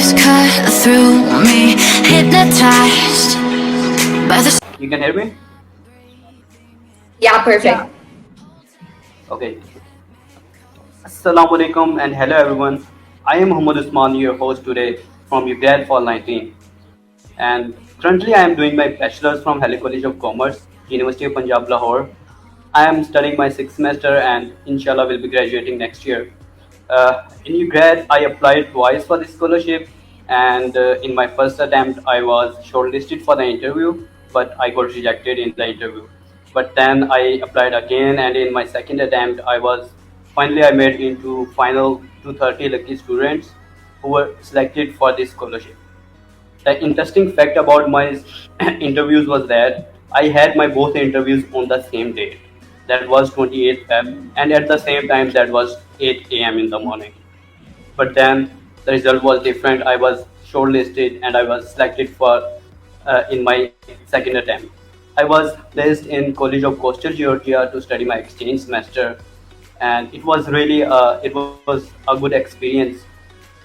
waves cut through me, hypnotized by the. You can hear me? Yeah, perfect. Okay. Assalamu alaikum and hello everyone. I am Muhammad Usman, your host today from UGRAD Fall 19. And currently I am doing my bachelor's from Halli College of Commerce, University of Punjab, Lahore. I am studying my 6th semester and inshallah will be graduating next year. In UGRAD, I applied twice for this scholarship, and in my first attempt, I was shortlisted for the interview, but I got rejected in the interview. But then I applied again, and in my second attempt, I made into final 230 lucky students who were selected for this scholarship. The interesting fact about my interviews was that I had my both interviews on the same date. That was 28th Feb, and at the same time that was 8 a.m. in the morning. But then the result was different. I was shortlisted and I was selected for in my second attempt. I was placed in College of Coastal Georgia to study my exchange semester, and it was really it was a good experience.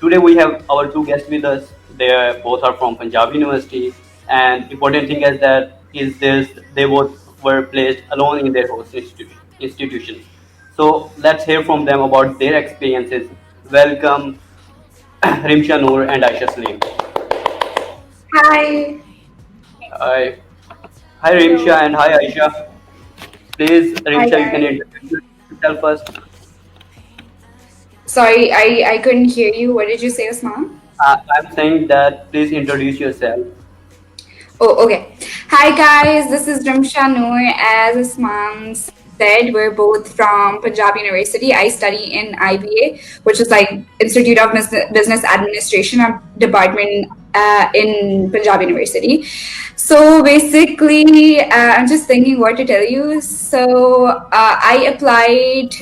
Today we have our two guests with us. They both are from Punjab University, and important thing is that is this they both were placed alone in their host institutions. So let's hear from them about their experiences. Welcome, Rimsha Noor and Ayesha Saleem. Hi. Hi, hi Rimsha and hi Ayesha. Please, Rimsha, you can Hi. introduce yourself first. Sorry, I couldn't hear you. What did you say, Usman? I'm saying that please introduce yourself. Oh, okay. Hi, guys. This is Rimsha Noor. As Usman said, we're both from Punjab University. I study in IBA, which is like Institute of Business Administration department in Punjab University. So basically, I'm just thinking what to tell you. So I applied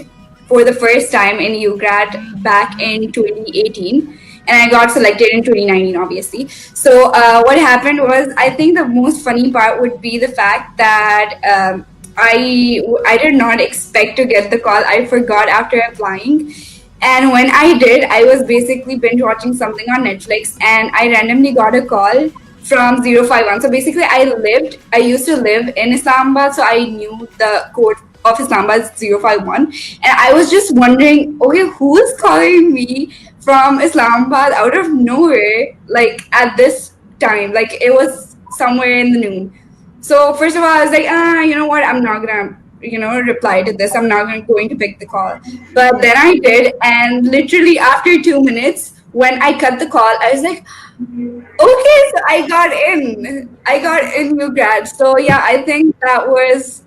for the first time in UGRAD back in 2018, and I got selected in 2019, obviously. So what happened was, I think the most funny part would be the fact that I did not expect to get the call. I forgot after applying. And when I did, I was basically binge watching something on Netflix, and I randomly got a call from 051. So basically, I used to live in Islamabad, so I knew the code of Islamabad is 051. And I was just wondering, okay, who's calling me from Islamabad out of nowhere, like at this time? Like it was somewhere in the noon. So first of all, I was like, you know what? I'm not gonna, reply to this. I'm not going to pick the call. But then I did, and literally after 2 minutes, when I cut the call, I was like, okay, so I got in. I got in UGRAD. So yeah, I think that was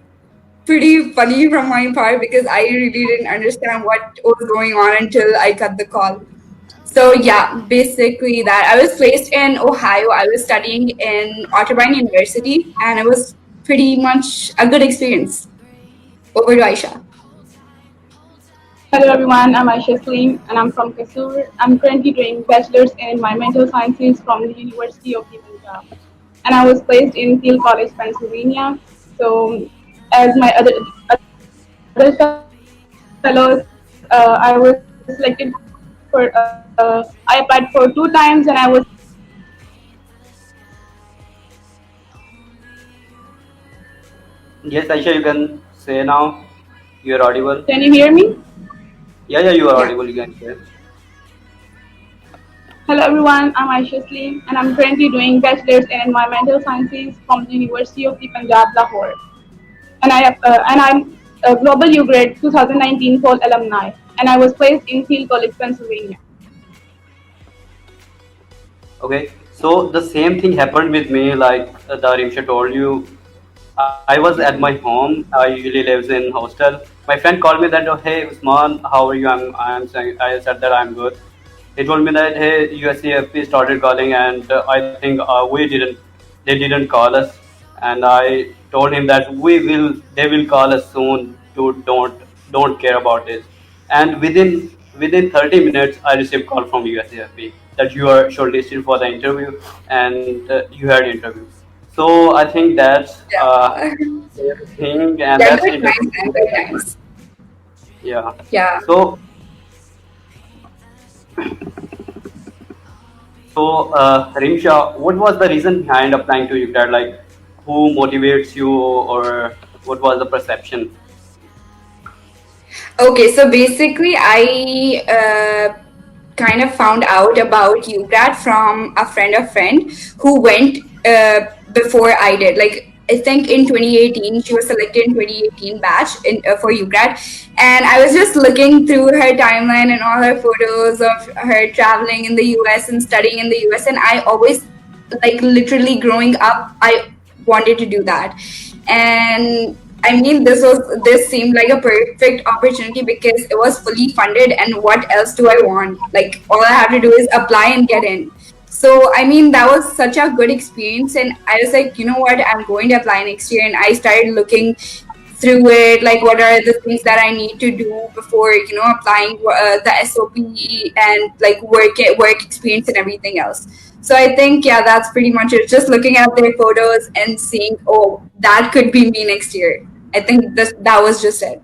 pretty funny from my part because I really didn't understand what was going on until I cut the call. So yeah, basically that. I was placed in Ohio. I was studying in Otterbein University, and it was pretty much a good experience. Over to Aisha. Hello everyone, I'm Ayesha Saleem and I'm from Kasur. I'm currently doing bachelor's in environmental sciences from the University of Punjab. And I was placed in Thiel College, Pennsylvania. So as my other fellows, I was selected for, I applied for 2 times and I was. Yes, Aisha, you can say now. You are audible. Can you hear me? Yeah, you are Yeah. audible. You can say. Hello everyone, I'm Ayesha Saleem and I'm currently doing bachelor's in environmental sciences from the University of the Punjab, Lahore. And I'm a Global UGRAD 2019 Fall Alumni, and I was placed in Thiel College, Pennsylvania. Okay, so the same thing happened with me. Like the Rimsha told you, I was at my home. I usually lives in hostel. My friend called me that, oh, hey Usman, how are you? I'm saying I said that I'm good. He told me that hey USCFP started calling, and I think they didn't call us, and I told him that they will call us soon. To don't care about this, and within 30 minutes I received call from USCFP that you are shortlisted for the interview, and you had interview. So I think that's Yeah. the thing, and Yeah, that's good times, interesting. man. Good times. Yeah. Yeah. So Rimsha, what was the reason behind applying to UGRAD? Like, who motivates you, or what was the perception? Okay, so basically, I kind of found out about UGRAD from a friend who went before I did. Like, I think in 2018, she was selected in 2018 batch for UGRAD, and I was just looking through her timeline and all her photos of her traveling in the US and studying in the US, and I always, like, literally growing up, I wanted to do that. And I mean, this seemed like a perfect opportunity because it was fully funded, and what else do I want? Like, all I have to do is apply and get in. So I mean, that was such a good experience, and I was like, you know what, I'm going to apply next year. And I started looking through it, like what are the things that I need to do before, applying the SOP and like work experience and everything else. So I think, yeah, that's pretty much it. Just looking at their photos and seeing, oh, that could be me next year. I think that was just it.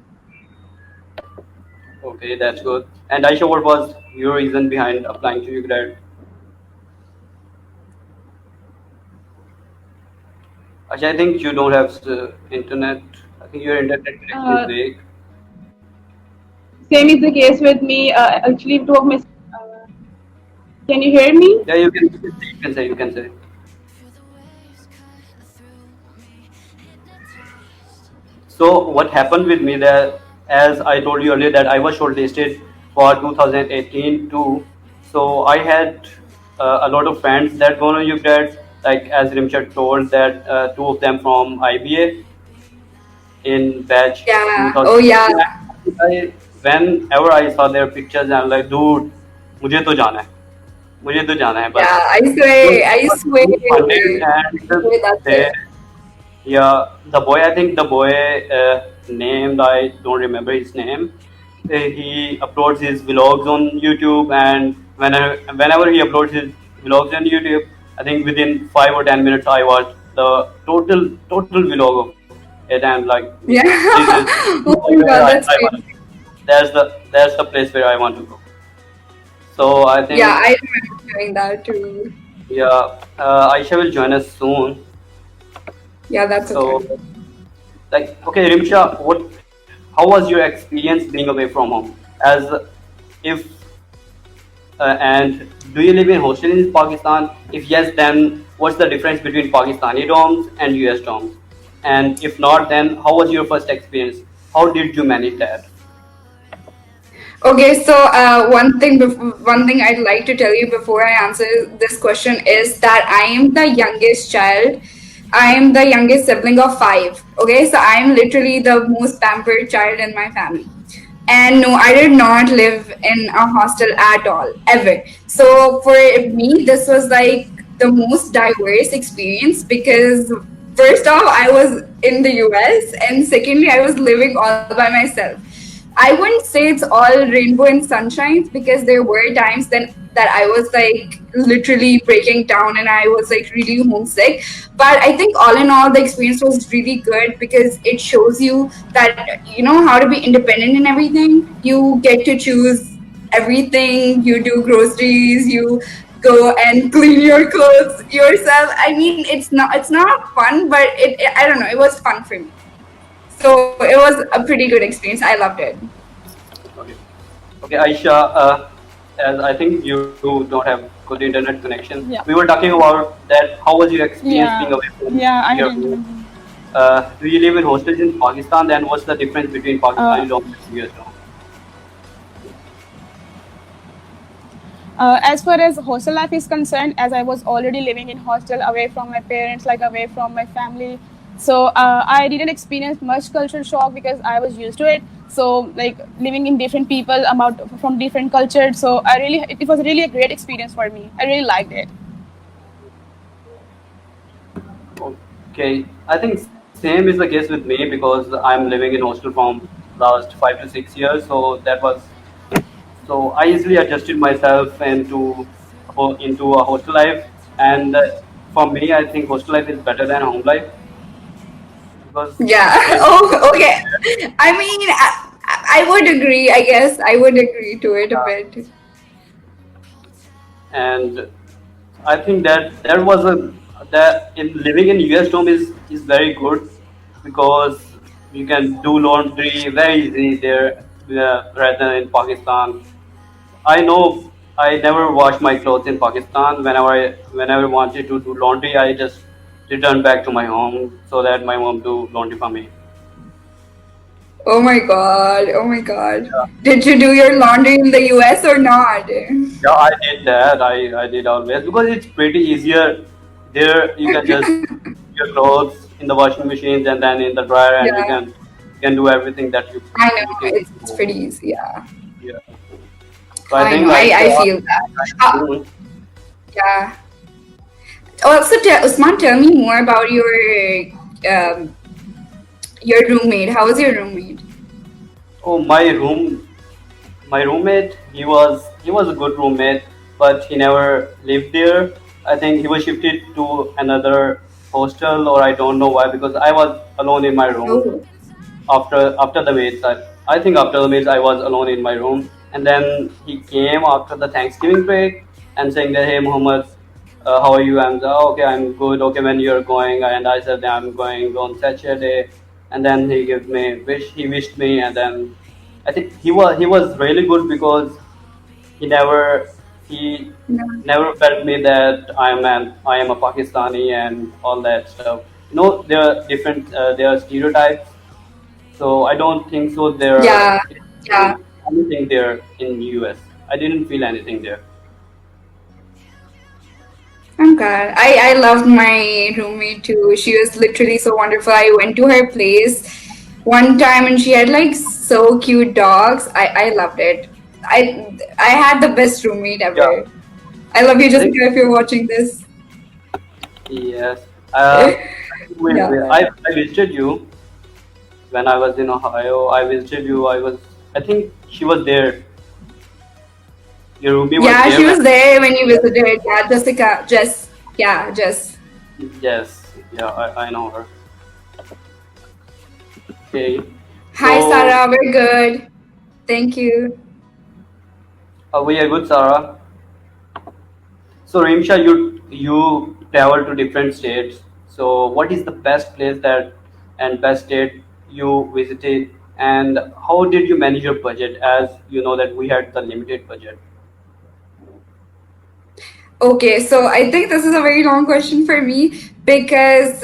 Okay, that's good. And Aisha, what was your reason behind applying to UGRAD? Aisha, I think you don't have internet. I think your internet connection is Uh, weak. Same is the case with me. Actually, two of my. Uh, can you hear me? Yeah, you can say. So what happened with me that, as I told you earlier, that I was shortlisted for 2018 too. So I had a lot of friends that gone on UGRAD, like as Rimsha told that two of them from IBA in batch Yeah. Oh, yeah. 2018. Whenever I saw their pictures, I'm like, dude, मुझे तो जाना है, मुझे तो जाना है बस. Yeah. I Because swear. it I was swear. fully funded I and swear that's they, it. yeah, the boy, I think the boy named, I don't remember his name. He uploads his vlogs on YouTube, and whenever he uploads his vlogs on YouTube, I think within 5 or 10 minutes I watched the total vlog of it, and like, Yeah. this is Oh my where God, that's I want. crazy. That's the place where I want to go. So I Yeah, think, I remember doing that too. yeah, Aisha will join us soon. Yeah, that's okay. So, like, okay, Rimsha, how was your experience being away from home? As if and do you live in hostel in Pakistan? If yes, then what's the difference between Pakistani dorms and US dorms? And if not, then how was your first experience? How did you manage that? Okay, so one thing I'd like to tell you before I answer this question is that I am the youngest child. I am the youngest sibling of five. Okay, so I am literally the most pampered child in my family. And no, I did not live in a hostel at all, ever. So for me, this was like the most diverse experience because first off, I was in the US, and secondly, I was living all by myself. I wouldn't say it's all rainbow and sunshines because there were times then that I was like literally breaking down and I was like really homesick. But I think all in all, the experience was really good because it shows you that you know how to be independent in everything. You get to choose everything. You do groceries. You go and clean your clothes yourself. I mean, it's not fun, but I don't know. It was fun for me. So it was a pretty good experience. I loved it. Okay, okay, Aisha. As I think you don't have good internet connection, we Yeah. were talking about that. How was your experience being Yeah. away from Yeah. I your had home? internet. Do you live in hostels in Pakistan? Then what's the difference between Uh, Pakistani dorms and US dorms? as far as hostel life is concerned, as I was already living in hostel away from my parents, like away from my family, so I didn't experience much culture shock because I was used to it. So like living in different people about from different cultures, so it was really a great experience for me. I really liked it. Okay, I think same is the case with me because I'm living in hostel from last 5 to 6 years. So I easily adjusted myself into a hostel life, and for me, I think hostel life is better than home life because Yeah. there's Oh, okay. I mean, I would agree. I guess I would agree to it a bit. and I think that there was a that in living in US home is very good because you can do laundry very easily there rather than in Pakistan. I know I never wash my clothes in Pakistan. Whenever I wanted to do laundry, I just return back to my home so that my mom do laundry for me. Oh my god, oh my god. Yeah, Did you do your laundry in the US or not? yeah, I did that. I did always because it's pretty easier. There you can just put your clothes in the washing machines and then in the dryer, and Yeah, you can do everything that I know. you can It's do. pretty easy. Yeah, Yeah. So I I think know. like I feel that. mm, Yeah. Also, Usman, tell me more about um, your roommate. How was your roommate? oh my roommate, he was a good roommate, but he never lived there. I think he was shifted to another hostel, or I don't know why, because I was alone in my room Oh, after the meets. I think after the meets I was alone in my room, and then he came after the Thanksgiving break and saying that, hey Muhammad, how are you? I'm oh, okay, I'm good. Okay, when you're going, and I said that I'm going on Saturday, and then he wished me, and then I think he was really good because he never he no. never felt me that I am a Pakistani and all that stuff. You know, there are stereotypes, so I don't think so. Yeah, Is yeah. anything there in US. I didn't feel anything there. I'm glad. I loved my roommate too. She was literally so wonderful. I went to her place one time and she had like so cute dogs. I loved it. I had the best roommate Yeah, ever. I love you, I think Jessica, if you're watching this. yes. Yeah. I visited you when I was in Ohio. I visited you. I think she was there. Your roomie was Yeah, there she when. was there when you visited. Yeah, Jessica. Jess. Yeah, Jess. Yes, yeah, I know her. Okay, Hi, so Sarah. We're good. Thank you. we are good, Sarah. So Rimsha, you travel to different states. So what is the best place that and best state you visited, and how did you manage your budget? As you know that we had the limited budget. Okay, so I think this is a very long question for me because,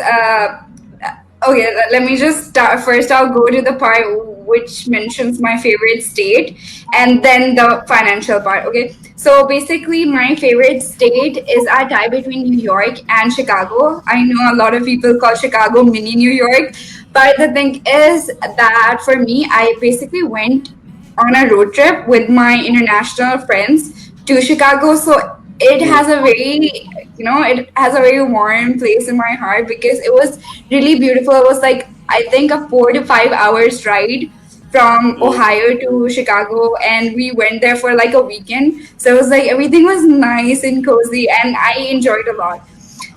okay, let me just start. First, I'll go to the part which mentions my favorite state and then the financial part. Okay, so basically, my favorite state is a tie between New York and Chicago. I know a lot of people call Chicago mini New York, but the thing is that for me, I basically went on a road trip with my international friends to Chicago. So it Hmm. has a it has a very warm place in my heart because it was really beautiful. It was like I think a 4 to 5 hours ride from Hmm. Ohio to Chicago, and we went there for like a weekend. So it was like everything was nice and cozy, and I enjoyed a lot.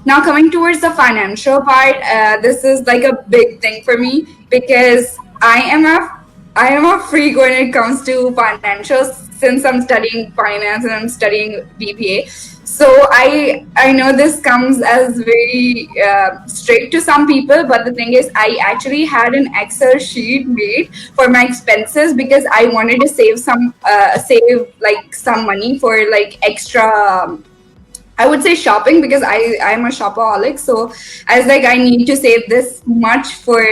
Now, coming towards the financial part, this is like a big thing for me because I am a freak when it comes to financials since I'm studying finance and I'm studying BBA. So I know this comes as very straight to some people, but the thing is, I actually had an Excel sheet made for my expenses because I wanted to save like some money for like extra. I would say shopping because I'm a shopaholic. So I was like, I need to save this much for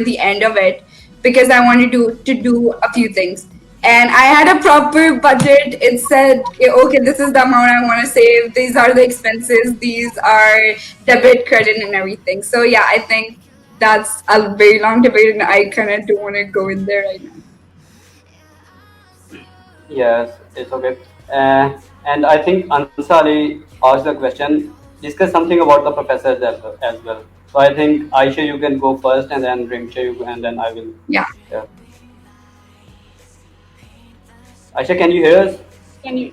the end of it because I wanted to do a few things. And I had a proper budget. It said, okay, this is the amount I want to save. These are the expenses. These are debit, credit, and everything. So yeah, I think that's a very long debate, and I kind of don't want to go in there right now. Yes, it's okay. And I think Ansari asked the question. Discuss something about the professors as well. So I think Aisha, you can go first, and then Rimsha, and then I will. Yeah, Yeah. Aisha, can you hear us? Can you?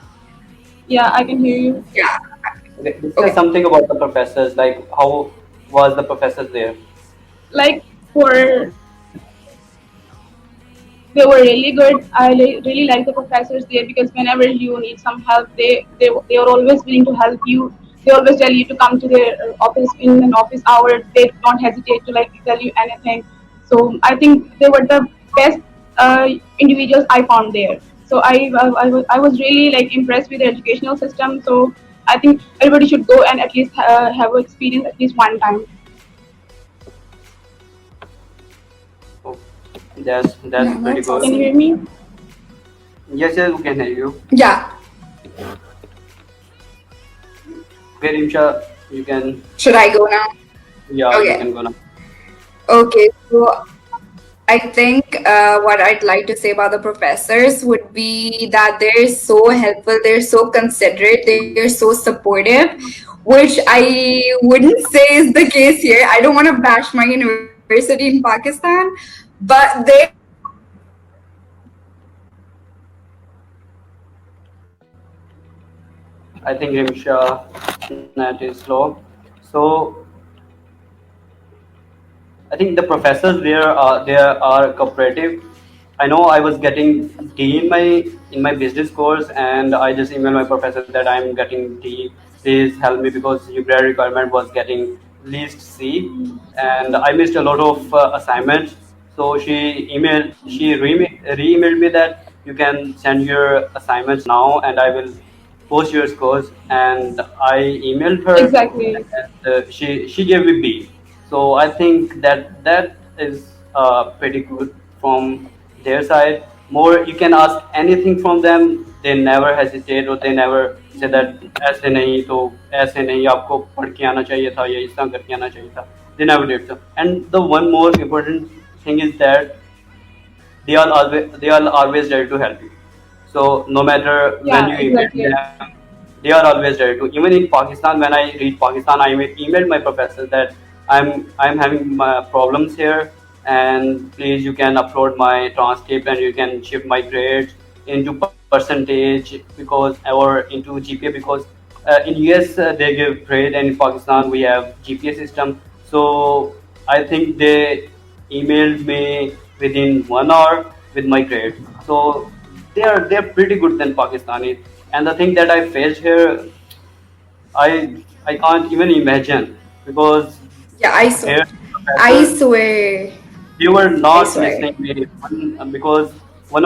Yeah, I can hear you. yeah. Okay, discuss Okay. something about the professors. Like how was the professors there? Like for they were really good. Really like the professors there because whenever you need some help, they are always willing to help you. they always tell you to come to their office in an office hour. They don't hesitate to like tell you anything. So I think they were the best individuals I found there. So I was really like impressed with the educational system. So I think everybody should go and at least have experience at least one time. Oh, that's Yeah, pretty that's good. Can you awesome. hear me? Yes, yes, we can hear you. Yeah. Okay, Rimsha, you can. Should I go now? Yeah, you Okay. can go now. Okay. So I think what I'd like to say about the professors would be that they're so helpful, they're so considerate, they're so supportive, which I wouldn't say is the case here. I don't want to bash my university in Pakistan, but they are so supportive. They literally I think Rimsha net is slow. So I think the professors there are cooperative. I know I was getting D in my business course, and I just emailed my professor that I'm getting D. Please help me because UGRAD requirement was getting least C, and I missed a lot of assignments. So she re-emailed me that you can send your assignments now, and I will post your scores. And I emailed her, Exactly. and she gave me B. So I think that is pretty good from their side. More, you can ask anything from them. They never hesitate, or they never say that ऐसे नहीं तो ऐसे नहीं आपको पढ़ के आना चाहिए था या इस तरह करके आना चाहिए था. They never did so. And the one more important thing is that they are always ready to help you. So no matter when Yeah, you email exactly. them, they are always ready to. Even in Pakistan, when I reach Pakistan, I emailed my professor that I'm having my problems here, and please you can upload my transcript and you can shift my grades into percentage because or into GPA because in US they give grade, and in Pakistan we have GPA system. So I think they emailed me within 1 hour with my grade. So they're pretty good than Pakistani. And the thing that I faced here, I can't even imagine because yeah, I swear. here I professors swear. they were I not swear. listening me because one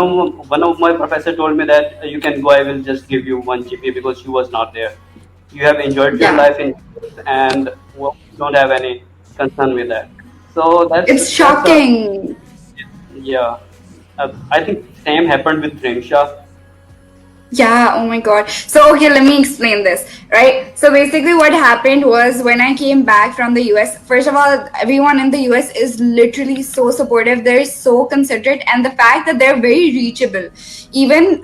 of my professor told me that you can go. I will just give you one GPA because she was not there. You have enjoyed your Yeah. life in and well, don't have any concern with that. So that's It's that's a shocking. yeah. I think same happened with Rimsha. Yeah, oh my God. So, okay, let me explain this, right? So, basically, what happened was when I came back from the US, first of all, everyone in the US is literally so supportive. They're so considerate, and the fact that they're very reachable. Even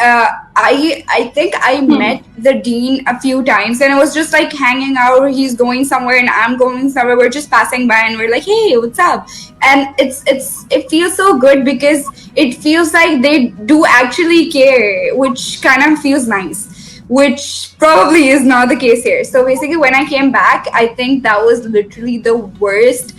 I think I Hmm. met the dean a few times, and it was just like hanging out. He's going somewhere, and I'm going somewhere. We're just passing by, and we're like, "Hey, what's up?" And it feels so good because it feels like they do actually care, which kind of feels nice, which probably is not the case here. So basically, when I came back, I think that was literally the worst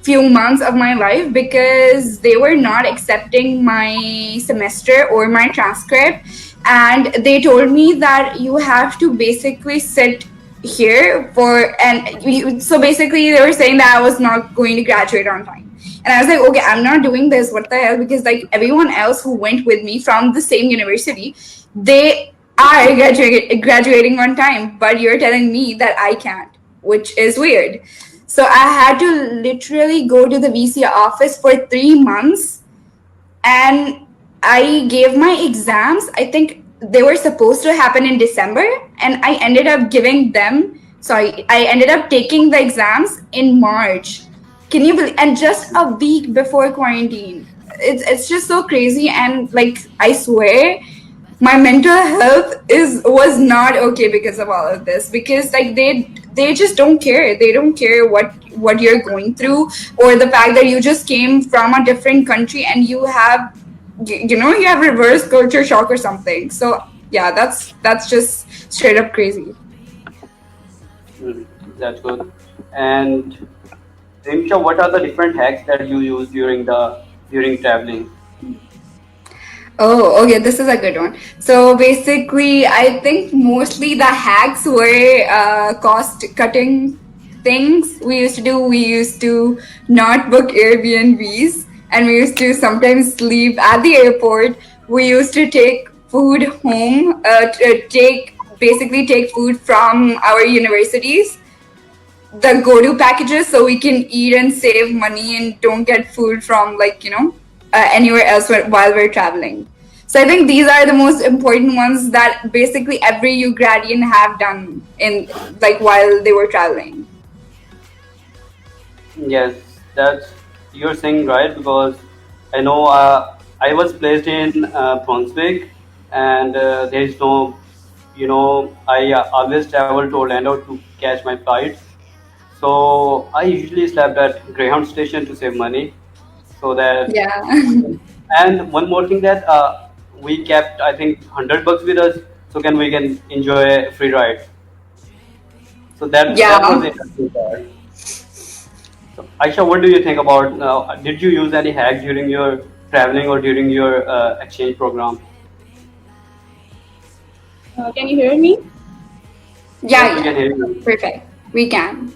few months of my life because they were not accepting my semester or my transcript, and they told me that you have to basically sit here for so basically they were saying that I was not going to graduate on time. And I was like, okay, I'm not doing this. What the hell? Because like everyone else who went with me from the same university, they are graduating on time, but you're telling me that I can't, which is weird. So I had to literally go to the VC office for 3 months, and I gave my exams. I think they were supposed to happen in December, and I ended up giving them. Sorry, I ended up taking the exams in March. Can you believe? And just a week before quarantine. It's just so crazy, and like I swear, my mental health is was not okay because of all of this, because like they just don't care what you're going through, or the fact that you just came from a different country and you have you have reverse culture shock or something. So yeah, that's just straight up crazy. Mm, that's good. And Rimsha, what are the different hacks that you use during traveling? Oh, okay, this is a good one. So basically, I think mostly the hacks were cost cutting things we used to do. We used to not book Airbnbs, and we used to sometimes sleep at the airport. We used to take food home, take food from our universities, the go-to packages, so we can eat and save money and don't get food from anywhere else while we're traveling. So I think these are the most important ones that basically every Ugradian have done in while they were traveling. Yes, that's you're saying right because I know I was placed in Brunswick, and there is no, I always travel to Orlando to catch my flights. So I usually slept at Greyhound station to save money. So that, Yeah. and one more thing that we kept I think $100 with us, so we can enjoy a free ride. So that was Yeah. the interesting part. So, Aisha, what do you think about? Did you use any hack during your traveling or during your exchange program? Can you hear me? Yes, Yeah, we yeah. can hear you. Perfect. We can.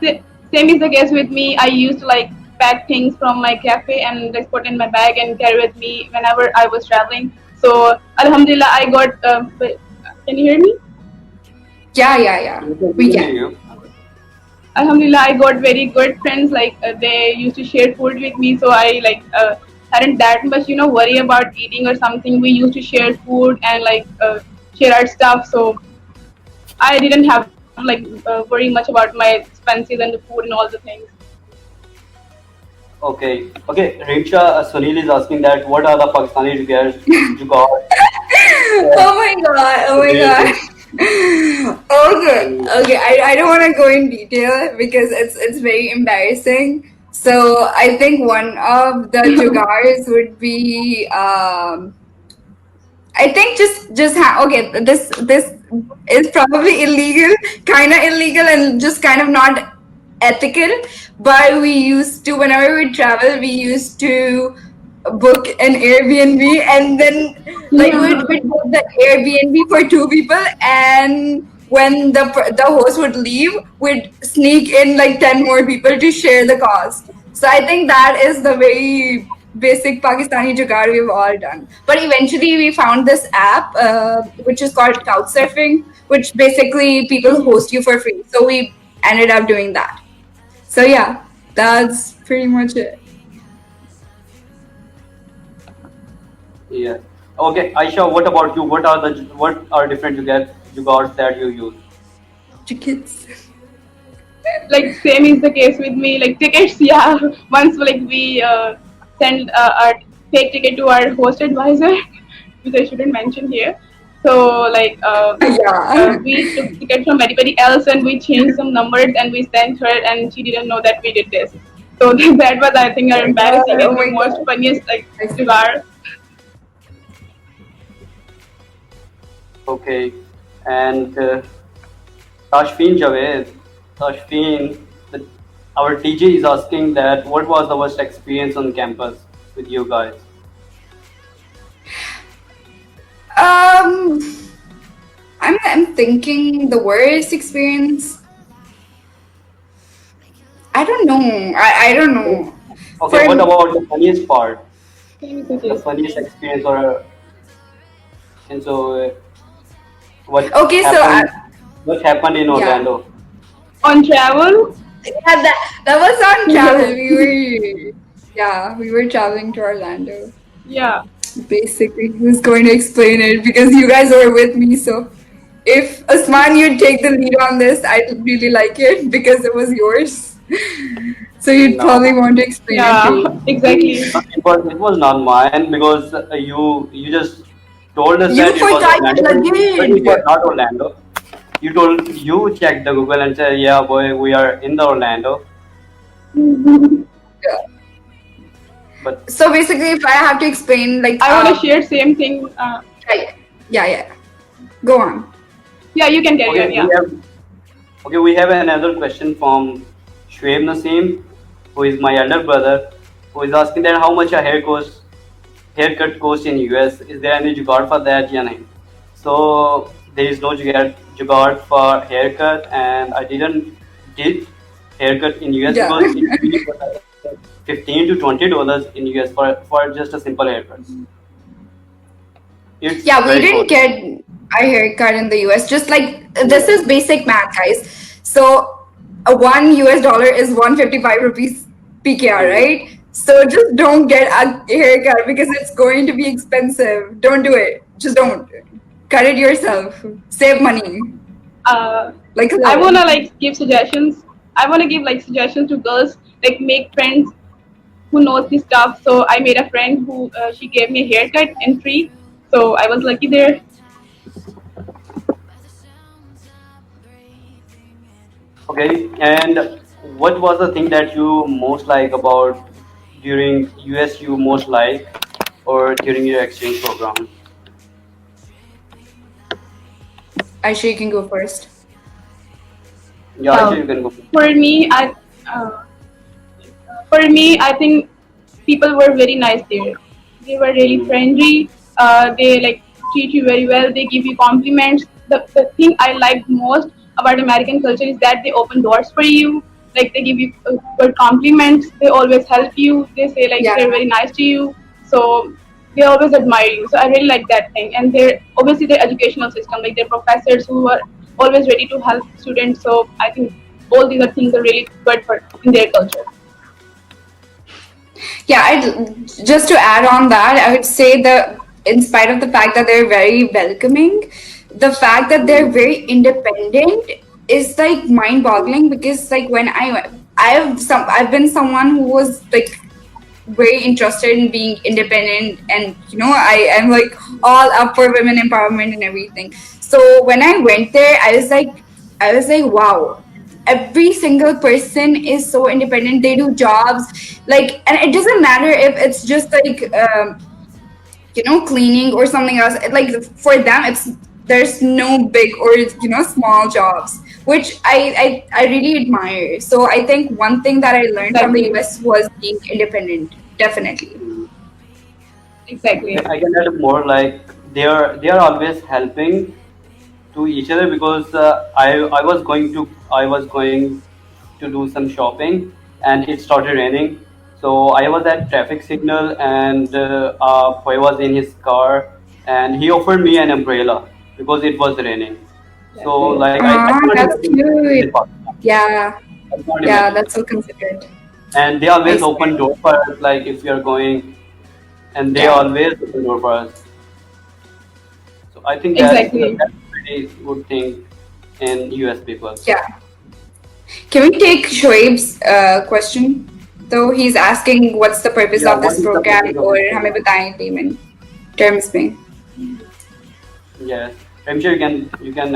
Same is the case with me. I used to like pack things from my cafe and just put in my bag and carry with me whenever I was traveling. So Alhamdulillah, I got. Can you hear me? Yeah, yeah, yeah. We We can hear can. you. Alhamdulillah, I got very good friends. Like they used to share food with me, so I hadn't that much worry about eating or something. We used to share food and share our stuff. So I didn't have to worry much about my expenses and the food and all the things. Okay. Rimsha, Sunil is asking that what are the Pakistani jugaad Oh my god. Oh my god. related Okay, to? okay. I don't want to go in detail because it's very embarrassing. So I think one of the jugars would be I think okay. This is probably illegal, kind of illegal, and just kind of not ethical. But we used to, whenever we travel, we used to book an Airbnb, and then we'd book the Airbnb for two people, and when the host would leave, we'd sneak in like 10 more people to share the cost. So I think that is the very basic Pakistani jugaad we've all done. But eventually we found this app which is called Couchsurfing, which basically people host you for free. So we ended up doing that. So yeah, that's pretty much it. Yeah. Okay, Aisha, what about you? What are different jugaads that you use? Tickets. Like same is the case with me. Like tickets, yeah. Once we send our fake ticket to our host advisor, which I shouldn't mention here. So Yeah. we took ticket from anybody else and we changed some numbers and we sent her and she didn't know that we did this. So that was I think our embarrassing Oh and the my most god. funniest I see. jugaad. Okay, and Tashfeen Javed, Tashfeen, our TJ is asking that what was the worst experience on campus with you guys? Um, I'm thinking the worst experience. I don't know. I don't know. Okay, what For about the funniest part? Same is the The case with funniest me. experience, or and so what okay, so happened? What happened in yeah, Orlando? On travel, yeah, that was on travel. We were traveling to Orlando. yeah. Basically, who's going to explain it because you guys were with me. So if Usman, you'd take the lead on this, I'd really like it because it was yours. So you'd No, probably want to explain it Yeah, too. exactly. it was not mine because you just told us You that it was forgot Orlando, your but it was luggage. not Orlando. You checked the Google and said, yeah, boy, we are in the Orlando. But So basically, if I have to explain, I want to share same thing. right, yeah. Go on. Yeah, you can carry okay, on. Yeah. we have another question from Shoaib Naseem, who is my elder brother, who is asking that how much a haircut cost in US. Is there any jugaad for that? Yeah, nahin. So there is no jugaad for haircut, and I didn't did haircut in US Yeah. because it really was like $15 to $20 in US for just a simple haircut. It's Yeah, we very didn't costly. get a haircut in the US. Just like this is basic math, guys. So a $1 is 155 rupees PKR, Mhm. right? So just don't get a haircut because it's going to be expensive. Don't do it. Just don't. Cut it yourself. Save money. Uh, Like a I wanna little. like give suggestions. I wanna give like suggestions to girls, like make friends who knows this stuff. So I made a friend who she gave me a haircut and free. So I was lucky there. Okay, and what was the thing that you most like about during US you most like or during your exchange program? Aisha, you can go first. Yeah, Aisha, you can go. For me, uh, I think people were very nice there. They were really Mhm. friendly. They like treat you very well. They give you compliments. The thing I liked most about American culture is that they open doors for you. Like they give you good compliments. They always help you. They say like Yeah. they're very nice to you. So they always admire you. So I really like that thing. And they're obviously their educational system, like their professors who are always ready to help students. So I think all these are things are really good for in their culture. Yeah, just to add on that, I would say that in spite of the fact that they're very welcoming, the fact that they're very independent is like mind-boggling because like when I've been someone who was like very interested in being independent and I am like all up for women empowerment and everything. So when I went there, I was like wow, every single person is so independent. They do jobs like, and it doesn't matter if it's just like cleaning or something else. Like for them, there's no big or small jobs, which I really admire. So I think one thing that I learned from the Exactly. US was being independent. Definitely. Mhm. Exactly. I can add more like they are always helping to each other because I was going to do some shopping and it started raining. So I was at traffic signal and a boy was in his car and he offered me an umbrella because it was raining. So That's it. like I Ah, can't that's imagine cute. in Pakistan. Yeah, I can't yeah, imagine. that's so considerate. And they I always swear. open door for us like if we are going and they Yeah, always open door for us. So I think Exactly. that's a pretty good thing in US people. yeah. Can we take Shoaib's question? Though he's asking what's the purpose Yeah, of what this is the program purpose of or this हमें program? बताएं payment terms में. Yes, Rimsha, you can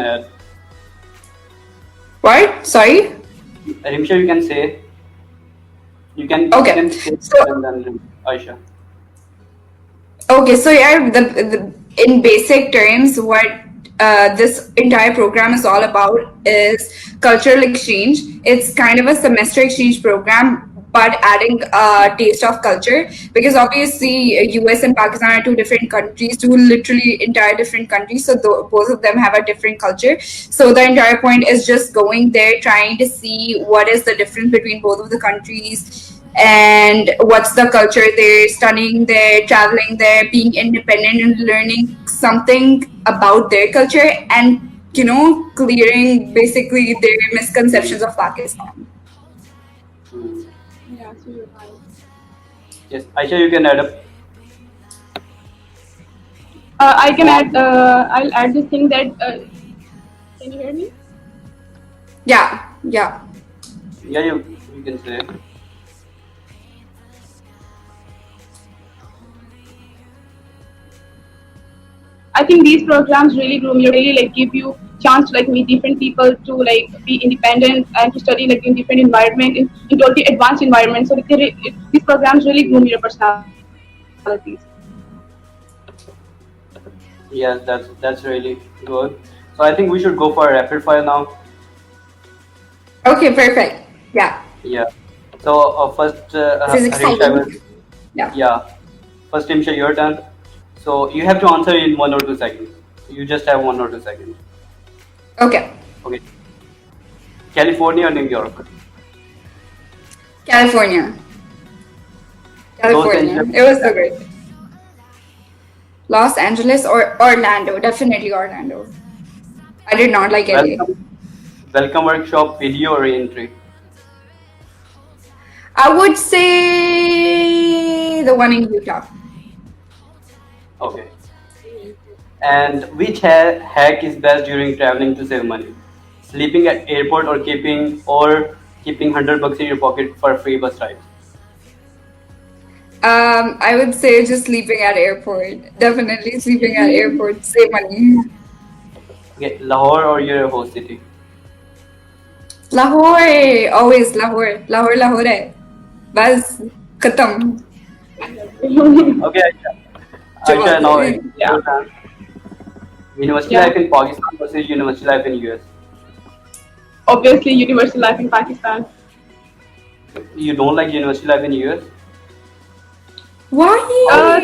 What? Sorry? Rimsha, you can say you can Okay. say So and then Aisha. okay, so yeah, the in basic terms, what this entire program is all about is cultural exchange. It's kind of a semester exchange program, but adding a taste of culture because obviously US and Pakistan are two different countries, two literally entire different countries. So both of them have a different culture. So the entire point is just going there, trying to see what is the difference between both of the countries and what's the culture there, studying there, traveling there, being independent and learning something about their culture and clearing basically their Hmm. misconceptions of Pakistan. Hmm. Yeah, so you're right. Yes, Aisha, you can add up. I can add. I'll add this thing that. Can you hear me? Yeah, yeah. Yeah, you can say. I think these programs really groom you, really like give you chance to like meet different people, to like be independent and to study like in different environment, in totally advanced environment. So like, these programs really groom your personalities. Yes, that's really good. So I think we should go for a rapid fire now. Okay, perfect. Yeah, Yeah. So first, this is Rimsha, exciting. Yeah. yeah. First, Rimsha, your turn. So you have to answer in 1 or 2 seconds. You just have 1 or 2 seconds. Okay. Okay. California or New York? California. California. Angeles. It was so great. Los Angeles or Orlando. Definitely Orlando. I did not like LA. Welcome workshop, video or entry? I would say the one in Utah. Okay. And which hack is best during traveling to save money? Sleeping at airport or keeping $100 in your pocket for free bus rides? I would say just sleeping at airport. Definitely sleeping at airport. Save money. Okay, Lahore or your host city? Lahore. Always Lahore. Lahore hai. Bas. Khatam. Okay, Ayesha, now it's Yeah. your turn. University Yeah. life in Pakistan versus university life in US. Obviously, university life in Pakistan. You don't like university life in US? Why?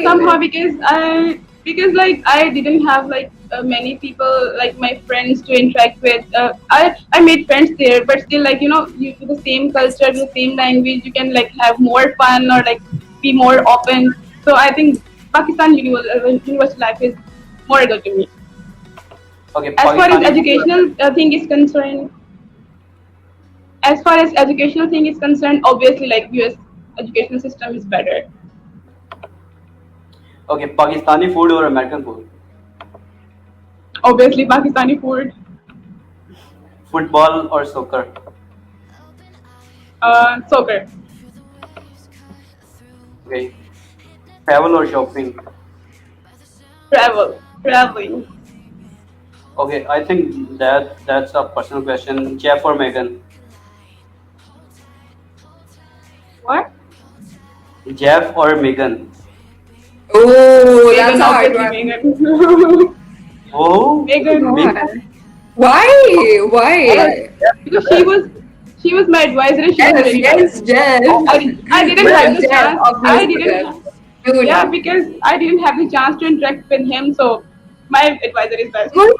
Somehow because I didn't have many people like my friends to interact with. I made friends there, but still you do the same culture, the same language, you can have more fun or be more open. So I think Pakistan university life is more good to me. Okay, As far as Pakistani- educational thing is concerned, obviously US educational system is better. Okay, Pakistani food or American food? Obviously Pakistani food. Football or soccer? Soccer. Okay. Travel or shopping? Traveling. Okay, I think that's a personal question. Jeff or Megan? What? Jeff or Megan? Oh, that's Megan, a hard obviously one. Megan. Oh, Megan. Why? Because she was my advisor and she was very Yes, Jeff. I didn't have the Jeff, chance. obviously Jeff. Yeah, because I didn't have the chance to interact with him, so my advisor is best. Oh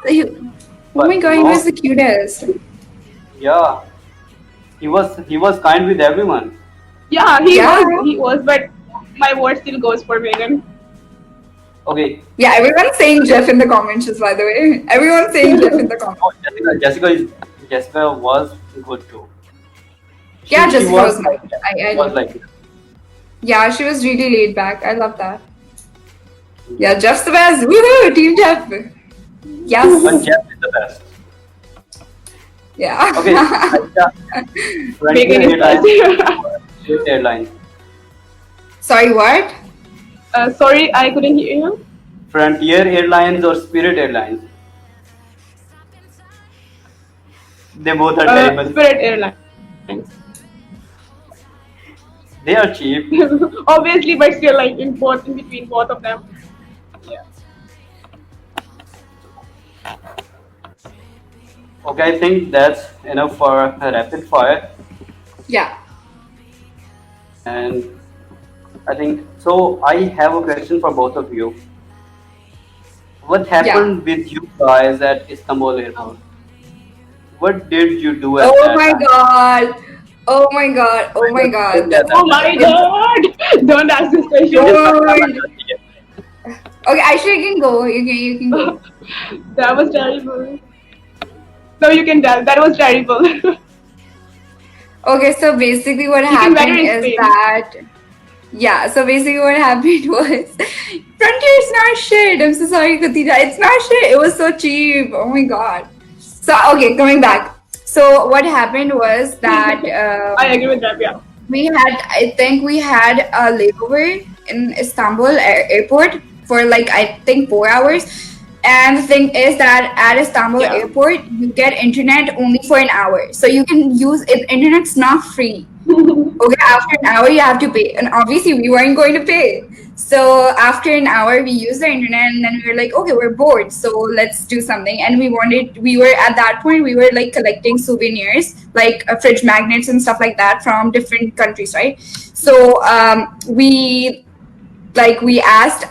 my god, he was the cutest. yeah. He was kind with everyone. Yeah, he was, but my word still goes for Megan. Okay. Yeah, everyone's saying Jeff in the comments, just by the way. Everyone's saying Jeff in the comments. Oh, Jessica was good too. Yeah, She Jessica was nice. was like Yeah, she was really laid back. I love that. Yeah, Jeff's the best. Woohoo, Team Jeff. but Yes. Jeff is the best. Yeah. Okay. Megan is Spirit Airlines. Sorry, what? Sorry, I couldn't hear you. Frontier Airlines or Spirit Airlines? They both are terrible. Spirit Airlines. They are cheap. Obviously, but still in between both of them. Yeah. Okay, I think that's enough for a rapid fire. Yeah. And I think so. I have a question for both of you. What happened with you guys at Istanbul airport? What did you do at Oh that my time? god. Oh my god. Oh my god. Oh my god! Don't ask this question. Okay, Aisha, you can go. You can go. That was terrible. No, you can tell. That was terrible. Okay, so basically what can happened better is explain. that so basically what happened was Frontier's not shit. I'm so sorry, Khadija. It's not shit. It was so cheap. Oh my god. So okay, coming back. So what happened was that I agree with that. Yeah. I think we had a layover in Istanbul airport for I think 4 hours. And the thing is that at Istanbul airport, you get internet only for an hour. So you can use it. Internet's not free. Okay, after an hour, you have to pay. And obviously, we weren't going to pay. So after an hour, we used the internet and then we were like, okay, we're bored. So let's do something. And we were at that point, we were collecting souvenirs, fridge magnets and stuff like that from different countries, right? So we Like we asked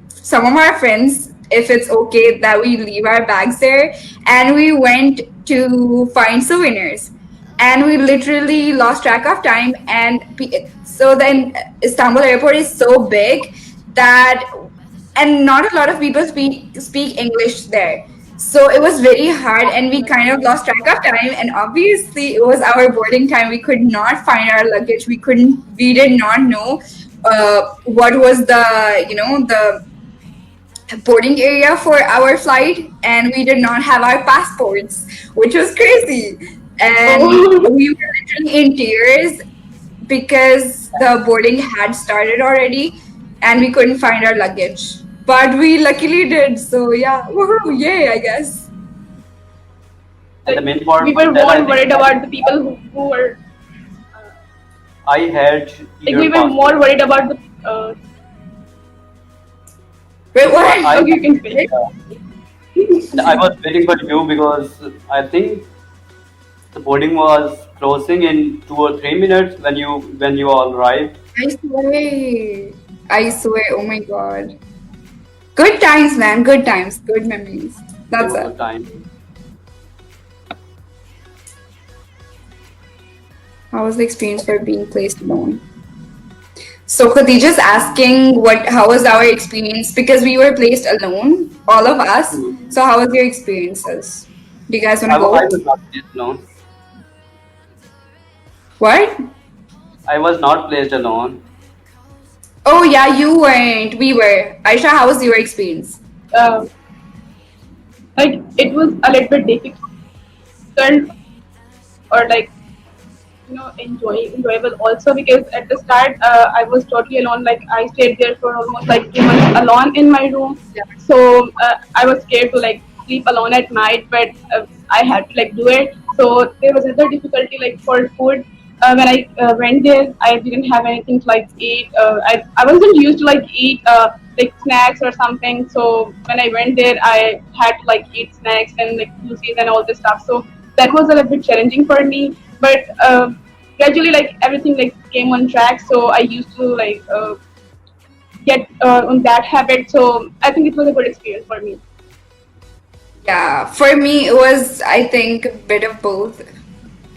some of our friends if it's okay that we leave our bags there, and we went to find souvenirs, and we literally lost track of time. And so then Istanbul airport is so big that, and not a lot of people speak English there, so it was very hard, and we kind of lost track of time. And obviously it was our boarding time. We could not find our luggage. We did not know what was the boarding area for our flight, and we did not have our passports, which was crazy. And Oh. we were literally in tears because the boarding had started already and we couldn't find our luggage. But we luckily did. So yeah, woohoo, yay, I guess. And the main part We were that I more worried think about the people who were I had like your we were passport. more worried about the Wait, what? I, okay, you can finish. and I was waiting for you because I think the boarding was closing in 2 or 3 minutes when you all arrived. I swear. I swear. Oh my god. Good times, man. Good times. Good memories. It That's was the it. time. How was the experience for being placed alone? So Khadija's asking how was our experience, because we were placed alone, all of us. So how was your experiences? Do you guys want to I go? was not placed alone. What? I was not placed alone. Oh yeah, you weren't. We were. Aisha, how was your experience? Uh, like it was a little bit difficult, or like enjoyable also, because at the start I was totally alone. Like I stayed there for almost like 2 months alone in my room. So I was scared to like sleep alone at night, but I had to like do it. So there was another difficulty like for food. When I went there, I didn't have anything to like eat. I wasn't used to like eat like snacks or something. So when I went there, I had to like eat snacks and like juices and all this stuff. So that was a little bit challenging for me. But gradually, like everything like came on track. So I used to like get on that habit. So I think it was a good experience for me. Yeah, for me it was, I think, a bit of both,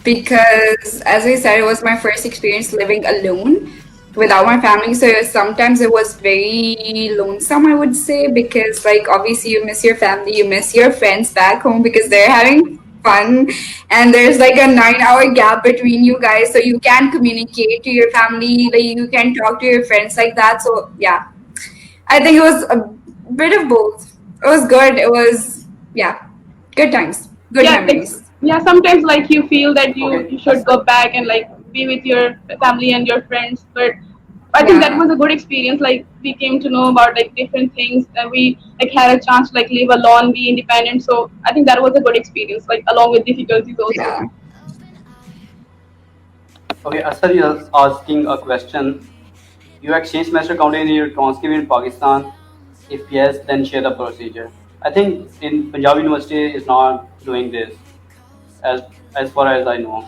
because as I said, it was my first experience living alone without my family. So sometimes it was very lonesome, I would say, because like obviously you miss your family, you miss your friends back home because they're having fun, and there's like a 9 hour gap between you guys, so you can communicate to your family, like you can talk to your friends like that. So yeah, I think it was a bit of both. It was good. It was, yeah, good times, good Yeah, like memories. yeah, sometimes like you feel that you Okay. should go back and like be with your family and your friends, but I think that Yeah. was a good experience. Like we came to know about like different things, and we like had a chance to like live alone, be independent. So I think that was a good experience, like along with difficulties also. Yeah. Okay, Asad is asking a question. You exchange semester counted in your transcript in Pakistan? If yes, then share the procedure. I think in Punjab University is not doing this, as as far as I know.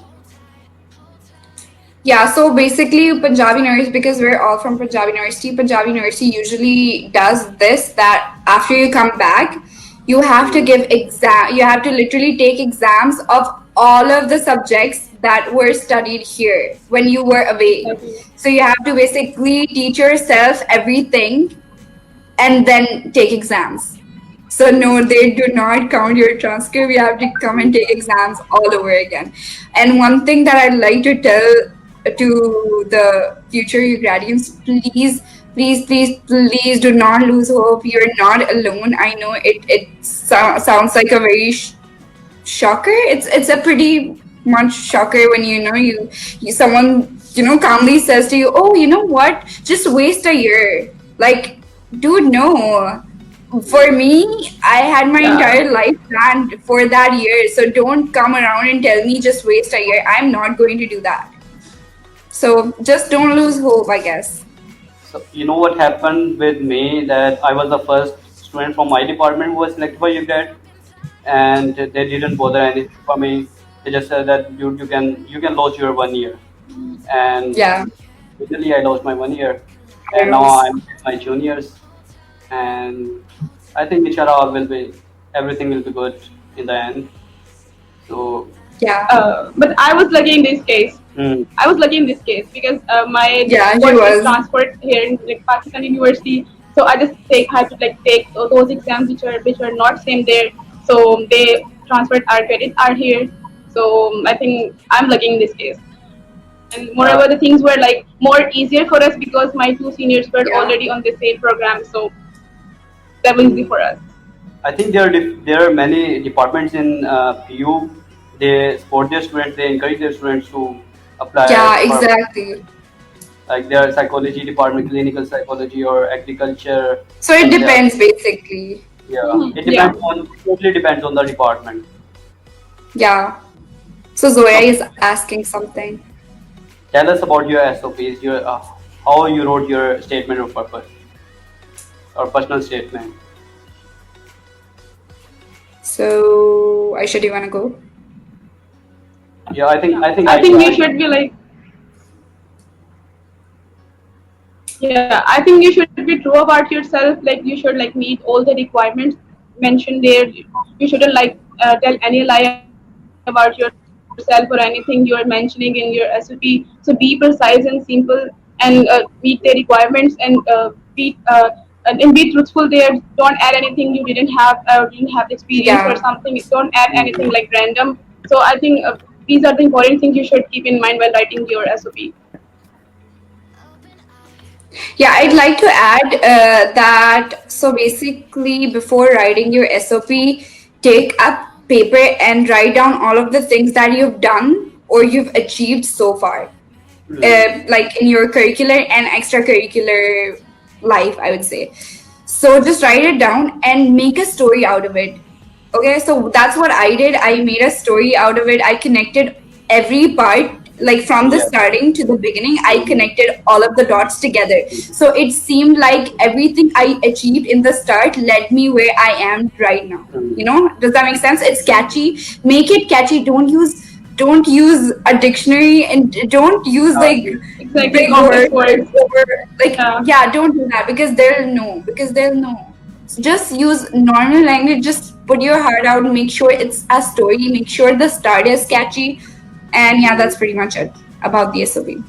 Yeah, so basically Punjab University, because we're all from Punjab University usually does this, that after you come back, you have to you have to literally take exams of all of the subjects that were studied here when you were away. Okay. So you have to basically teach yourself everything and then take exams. So no, they do not count your transcript. You have to come and take exams all over again. And one thing that I'd like to tell to the future you graduates, please, please, please, please do not lose hope. You're not alone. I know it sounds like a very shocker. It's a pretty much shocker when you someone calmly says to you, oh, you know what, just waste a year. Like, dude, no. For me, I had my Yeah. entire life planned for that year, so don't come around and tell me just waste a year. I'm not going to do that. So just don't lose hope, I guess. So you know what happened with me, that I was the first student from my department who was selected for UGRAD, and they didn't bother anything for me. They just said that you can lose your 1 year, and Yeah. literally I lost my 1 year. and now Yes. I'm with my juniors, and I think inshallah all will be everything will be good in the end. So, Yeah. But I was lucky in this case. mm, I was lucky in this case because my Yeah, she course is was. transferred here in like Pakistan University. So I just had to like take those exams which are not same there. So they transferred our credits are here. So I think I'm lucky in this case. And uh, moreover, the things were like more easier for us because my two seniors were Yeah. already on the same program. So that was easy mm, for us. I think there are many departments in PU. They support their students. They encourage their students to apply Yeah, for, exactly. like, their psychology department, clinical psychology, or agriculture, So it and depends basically. yeah, it Yeah. depends on totally depends on the department. Yeah. So Zoya So is asking something. tell us about your SOPs, your how you wrote your statement of purpose or personal statement. So Aisha, do you wanna go? Yeah, I think you I should be like, yeah, I think you should be true about yourself. Like you should like meet all the requirements mentioned there. You shouldn't like tell any lie about yourself or anything you are mentioning in your SOP. So be precise and simple and meet the requirements and be truthful there. Don't add anything you didn't have the experience or Yeah. something. Don't add anything mm, like random. So I think these are the important things you should keep in mind while writing your SOP. Yeah, I'd like to add that so basically, before writing your SOP, take a paper and write down all of the things that you've done or you've achieved so far, mm, like in your curricular and extracurricular life, I would say. So just write it down and make a story out of it. Okay, so that's what I did. I made a story out of it. I connected every part, like from the yes. starting to the beginning, I Mm, connected all of the dots together. So it seemed like everything I achieved in the start led me where I am right now. mm, Does that make sense? It's catchy. Make it catchy. Don't use a dictionary and don't use like Exactly, big complex words words. or like Yeah. yeah, don't do that because they'll know. Just use normal language, just put your heart out, make sure it's a story, make sure the start is catchy, and yeah, mm, that's pretty much it about the SOP.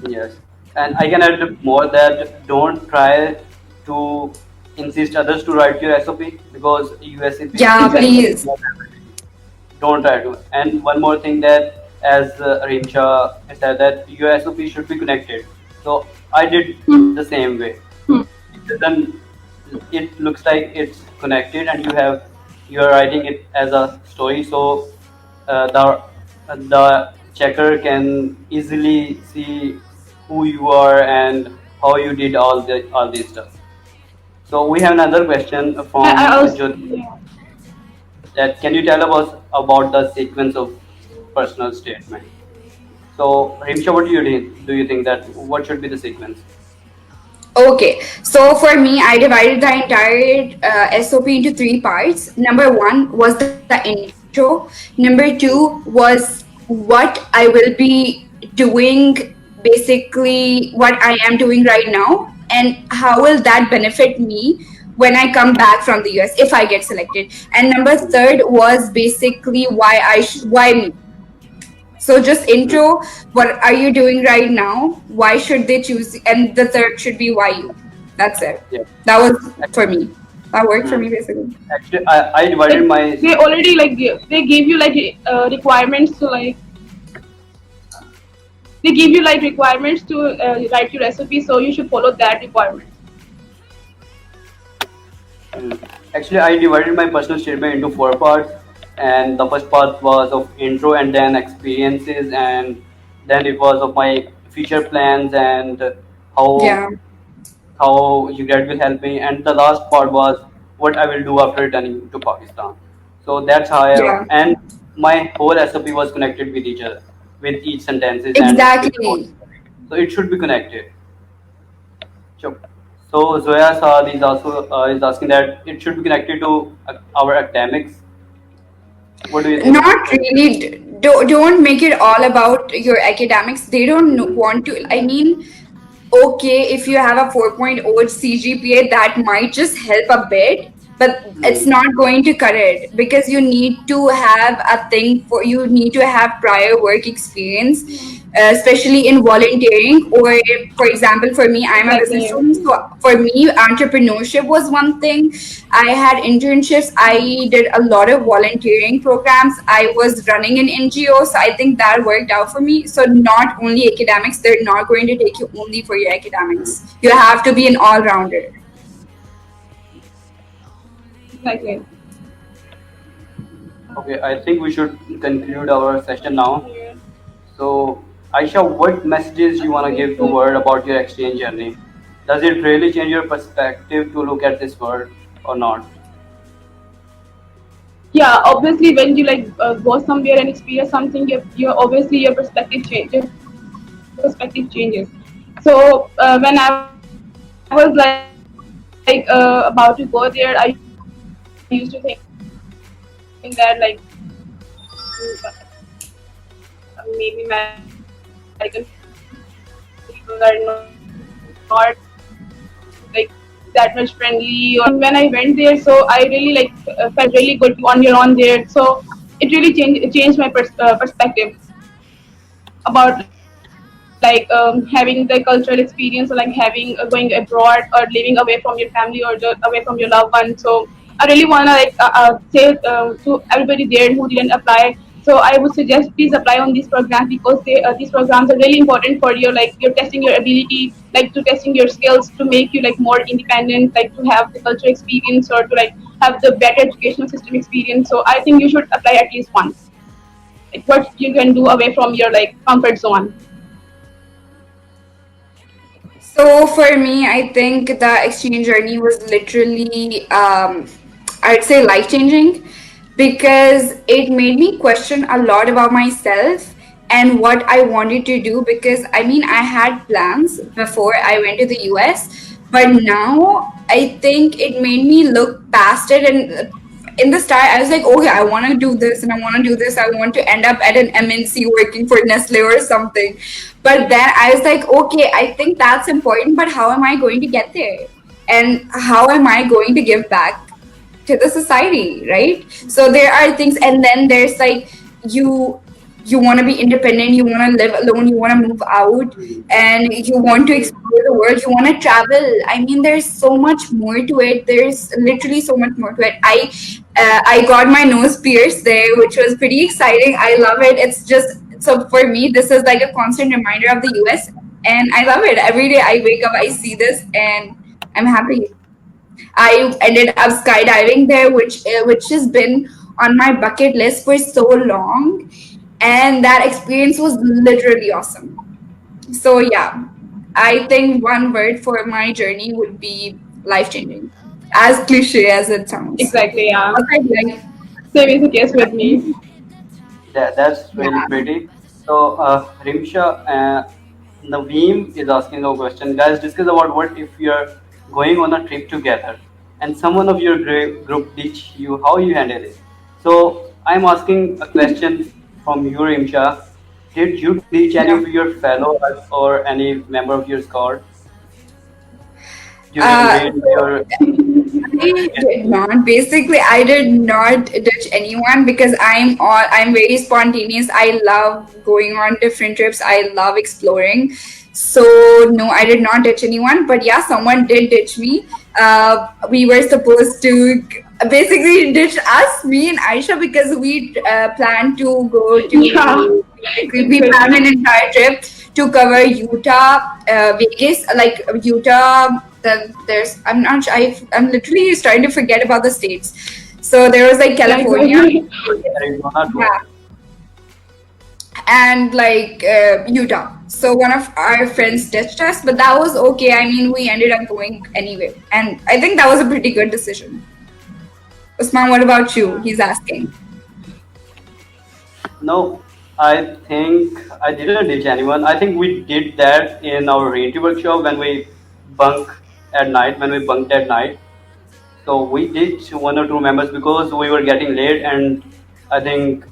yes. And I can add more that don't try to insist others to write your SOP because Yeah, SOP Exactly. is please. not everything. Don't try to. And one more thing that, as Rimsha said, that your SOP should be connected. So I did the same way. It doesn't. It looks like it's connected, and you're writing it as a story. So the checker can easily see who you are and how you did all this stuff. So we have another question I from also, Jyoti, yeah. that can you tell us about the sequence of personal statement? So Rimsha, what do you think that what should be the sequence? Okay, so for me, I divided the entire SOP into three parts. Number one was the intro. Number two was what I will be doing, basically what I am doing right now, and how will that benefit me when I come back from the US if I get selected. And number third was basically why me. So just Mm, intro, what are you doing right now? Why should they choose? And the third should be why you. That's it. yeah. That was for me. That worked for Mm. me basically. Actually, I divided Like my. they already like they gave you like requirements to like they give you like requirements to write your recipe, so you should follow that requirement. Actually, I divided my personal statement into four parts, and the first part was of intro, and then experiences, and then it was of my future plans and how Yeah. how UGRAD will help me, and the last part was what I will do after returning to Pakistan. So that's how Yeah. and my whole SOP was connected with each other, with each sentences and with the whole Exactly. story. So it should be connected. Sure. So Zoya Saad is also is asking that it should be connected to our academics. What do you think? Not really. Don't make it all about your academics. They don't want to. I mean, okay, if you have a 4.0 CGPA, that might just help a bit, but it's Hmm. not going to cut it because you need to have a thing for you need to have prior work experience, especially in volunteering. Or, for example, for me, I'm a business Exactly. student, so for me, entrepreneurship was one thing. I had internships. I did a lot of volunteering programs. I was running an NGO, so I think that worked out for me. So not only academics, they're not going to take you only for your academics. You have to be an all-rounder. Exactly. Okay, I think we should conclude our session now. Yeah. So, Aisha, what messages you want to Okay. give to So world about your exchange journey? Does it really change your perspective to look at this world or not? yeah, obviously when you like go somewhere and experience something, you obviously your perspective changes. So when I was like about to go there, I used to think that maybe American people are not like that much friendly. Or when I went there, so I really like felt really good to be on your own there. So it really changed my perspective about having the cultural experience, or like having going abroad or living away from your family or away from your loved one. So I really wanna like say to everybody there who didn't apply. So I would suggest please apply on these programs, because these programs are really important for you. Like you're testing your ability, like to testing your skills to make you like more independent, like to have the cultural experience or to like have the better educational system experience. So I think you should apply at least once. Like what you can do away from your like comfort zone. So for me, I think the exchange journey was literally, I'd say, life changing because it made me question a lot about myself and what I wanted to do. Because I mean, I had plans before I went to the US, but now I think it made me look past it. And in the start, I was like, okay, I want to do this and I want to do this. I want to end up at an MNC working for Nestle or something. But then I was like, okay, I think that's important, but how am I going to get there? And how am I going to give back to the society, right? So there are things, and then there's like you you want to be independent, you want to live alone, you want to move out, and you want to explore the world, you want to travel. I mean, there's so much more to it. There's literally so much more to it. I got my nose pierced there, which was pretty exciting. I love it. It's just, so for me, this is like a constant reminder of the US, and I love it. Every day I wake up, I see this, and I'm happy. I ended up skydiving there, which has been on my bucket list for so long, and that experience was literally awesome. So yeah, I think one word for my journey would be life changing, as cliche as it sounds. Exactly, yeah. Okay, like, Same is the case with me. That's really yeah. pretty. So, Rimsha, Naveem is asking a question. Guys, discuss about what if you're going on a trip together and someone of your group ditch you, how you handle it. So, I'm asking a question from you, Rimsha. Did you ditch any of Yeah. your fellow or any member of your squad during So your I did not. Basically, I did not ditch anyone because I'm very spontaneous. I love going on different trips. I love exploring. So no, I did not ditch anyone. But yeah, someone did ditch me. We were supposed to basically ditch us, me and Aisha, because we planned to go Yeah, to, basically we planned exactly. an entire trip to cover Utah, Vegas, like Utah. Then there's, I'm not sure, I'm literally starting to forget about the states. So there was like Yeah, California, exactly. Arizona tour? yeah, and like Utah. So one of our friends ditched us, but that was okay. I mean, we ended up going anyway, and I think that was a pretty good decision. Usman, what about you? Yeah. He's asking. No, I think I didn't ditch anyone. I think we did that in our reality workshop when we bunk when we bunked at night. So we did one or two members because we were getting late, and I think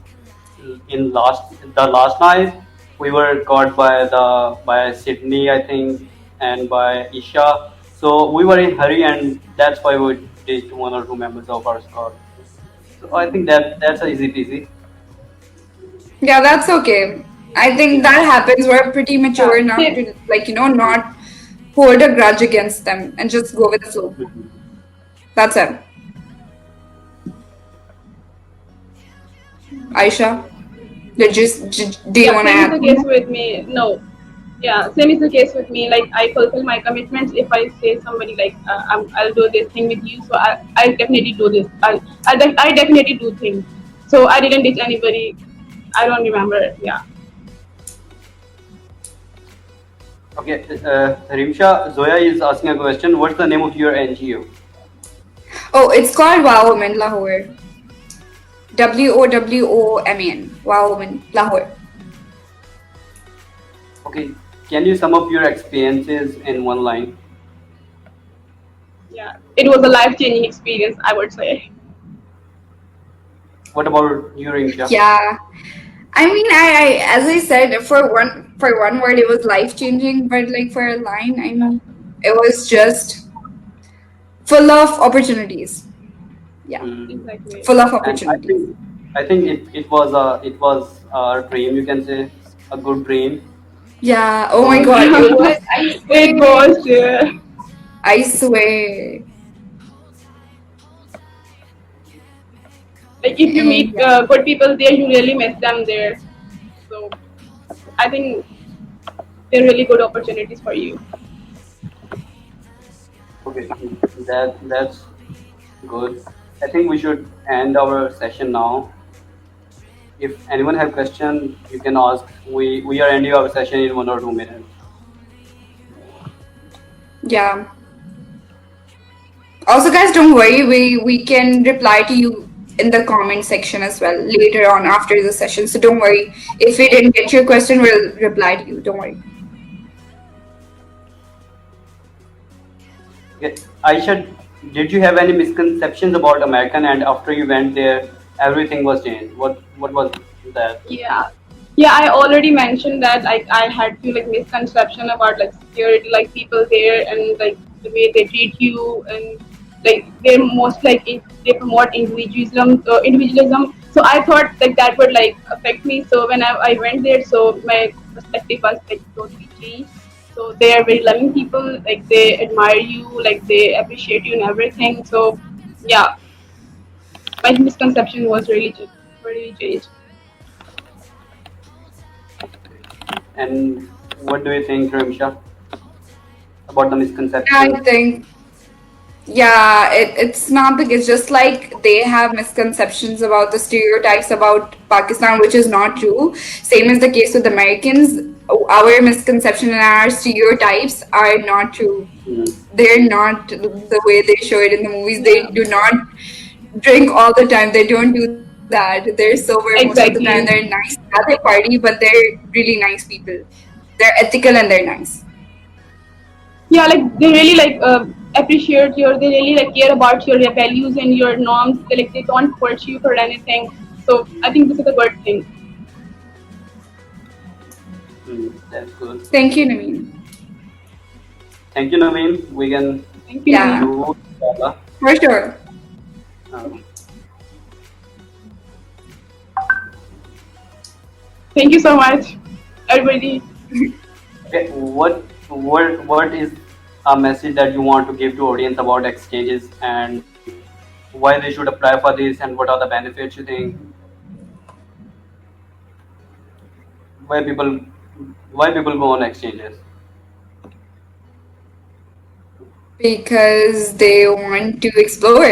the last night we were caught by Sydney. I think and by Isha. So we were in hurry, and that's why we ditched one or two members of our squad. So I think that's a easy peasy. Yeah, that's okay. I think Yeah. that happens. We're pretty mature Yeah. enough to, like, not hold a grudge against them and just go with the flow. That's it. Aisha, do you Yeah, want to same is add the on case that? with me. No, yeah, same is the case with me. Like I fulfill my commitments. If I say somebody like I'll do this thing with you, so I'll definitely do this. I definitely do things. So I didn't ditch anybody. I don't remember. Yeah. Okay, Rimsha, Zoya is asking a question. What's the name of your NGO? Oh, it's called Wow Women Lahore. WOWOMAN. Wow Women Lahore. Okay, can you sum up your experiences in one line? Yeah, it was a life-changing experience, I would say. What about you, Rimsha? Yeah. I mean, as I said, for one word, it was life changing. But like for a line, I mean, it was just full of opportunities. Yeah, Hmm. Exactly. full of And opportunities. I think it was a dream, you can say, a good dream. Yeah. Oh my So God, it was. I It swear. was. Yeah. I swear. Like if you And meet yeah, good people there, you really miss them there. So I think they're really good opportunities for you. okay, that's good. I think we should end our session now. If anyone have question, you can ask. We are ending our session in 1 or 2 minutes. yeah. Also, guys, don't worry. We can reply to you in the comment section as well later on after the session. So don't worry. If we didn't get your question, we'll reply to you. Don't worry. Okay, Aisha, did you have any misconceptions about American? And after you went there, everything was changed. What was that? Yeah. Yeah, I already mentioned that like I had few like misconception about like security, like people there and like the way they treat you and like they're most like they promote individualism. So I thought like that would like affect me. So when I went there, so my perspective was like totally changed. So they are very loving people, like they admire you, like they appreciate you and everything. So yeah, my misconception was really changed. And what do you think, Rimsha, about the I misconceptions? think, yeah, it's not because just like they have misconceptions about the stereotypes about Pakistan, which is not true. Same is the case with Americans. Our misconception and our stereotypes are not true. Hmm. They're not the way they show it in the movies. They Yeah, do not drink all the time. They don't do that. They're sober most of the time. They're exactly. nice at their party, but they're really nice people. They're ethical and they're nice. Yeah, like they really like appreciate your. They really like care about your values and your norms. They don't hurt you for anything. So I think this is a good thing. Hmm, that's good. Thank you, Naveen. Thank you, Naveen. We can Thank you, Yeah, Naveen. conclude. for sure. Um, Thank you so much, everybody. okay, what is a message that you want to give to audience about exchanges and why they should apply for this and what are the benefits you think? Why people why people go on exchanges? Because they want to explore.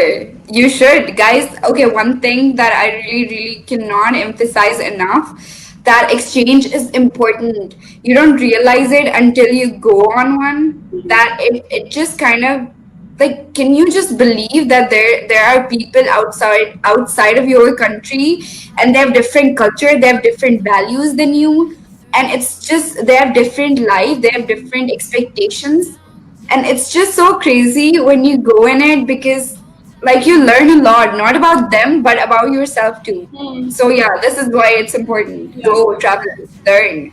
You should, guys. Okay, one thing that I really, really cannot emphasize enough, that exchange is important. You don't realize it until you go on one. That it just kind of like, can you just believe that there are people outside of your country and they have different culture, they have different values than you, and it's just they have different life, they have different expectations, and it's just so crazy when you go in it because like you learn a lot, not about them but about yourself too. Hmm. So yeah, this is why it's important. Yeah. Go travel, learn.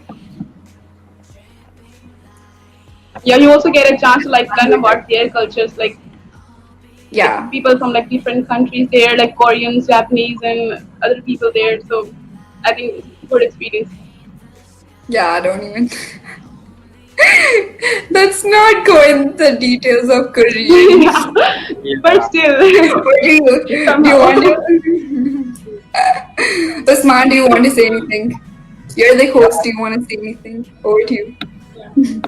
yeah, you also get a chance to like learn about their cultures, like Yeah. people from like different countries there, like Koreans, Japanese, and other people there. So I think it's a good experience. Yeah, don't even. Let's not go into the details of Yeah, Koreans. but Yeah. still, What do you somehow. want to? Usman, do you want to say anything? You're the Yeah, host. Do you want to say anything? Over to you. Yeah.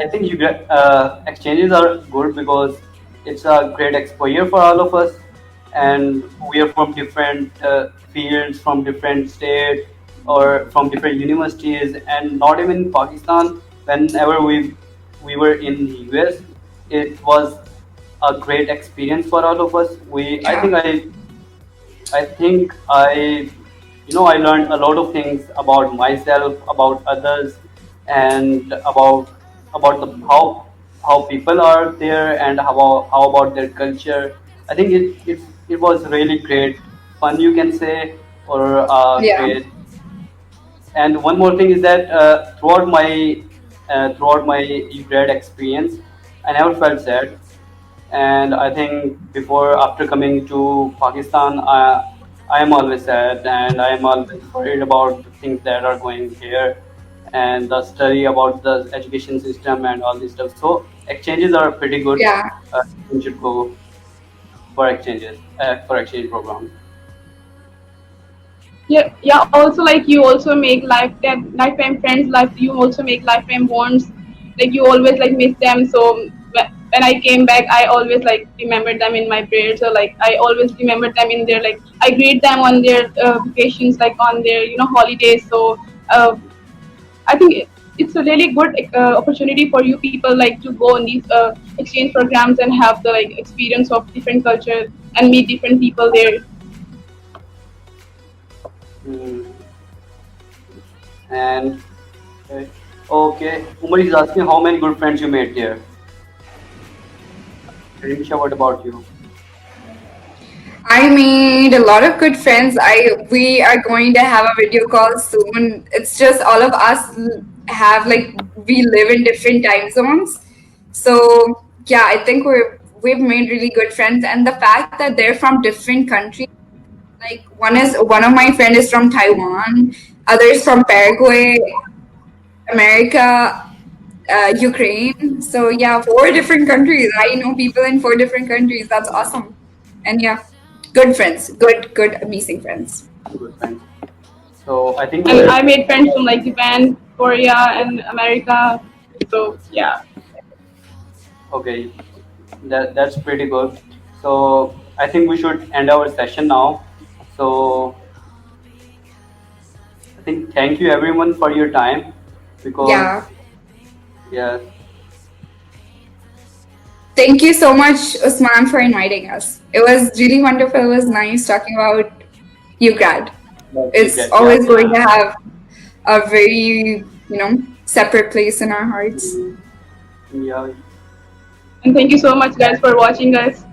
I think you get exchanges are good because it's a great exposure for all of us, and we are from different fields, from different states, or from different universities, and not even in Pakistan. Whenever we were in US, it was a great experience for all of us. Yeah. I think I learned a lot of things about myself, about others, and about how people are there and how about their culture. I think it was really great fun, you can say, or Yeah. great. And one more thing is that throughout my grad experience, I never felt sad. And I think before after coming to Pakistan, I am always sad and I am always worried about the things that are going here and the study about the education system and all this stuff. So exchanges are pretty good. Yeah. You should go for exchanges for exchange program. Yeah, yeah. Also, like you also make lifetime friends. Like you also make lifetime bonds. Like you always like miss them. So when I came back, I always like remembered them in my prayers. So like I always remember them in their like I greet them on their vacations, like on their holidays. So uh, I think it's a really good opportunity for you people like to go on these exchange programs and have the like experience of different culture and meet different people there. Hmm. And okay, Umar is asking how many good friends you made there. Rimsha, what about you? I made a lot of good friends. We are going to have a video call soon. It's just all of us have like we live in different time zones. So yeah, I think we've made really good friends, and the fact that they're from different countries. Like one of my friend is from Taiwan, others from Paraguay, America, Ukraine. So yeah, four different countries. I know people in four different countries. That's awesome. And yeah, good friends, good amazing friends. Good friends. So I think And I made friends from like Japan, Korea, and America. So yeah, okay, that's pretty good. So I think we should end our session now. So I think thank you everyone for your time because Yeah, yes, thank you so much, Usman, for inviting us. It was really wonderful. It was nice talking about UGRAD. you It's get yeah, always going to have a very separate place in our hearts. yeah. and thank you so much, guys, for watching us.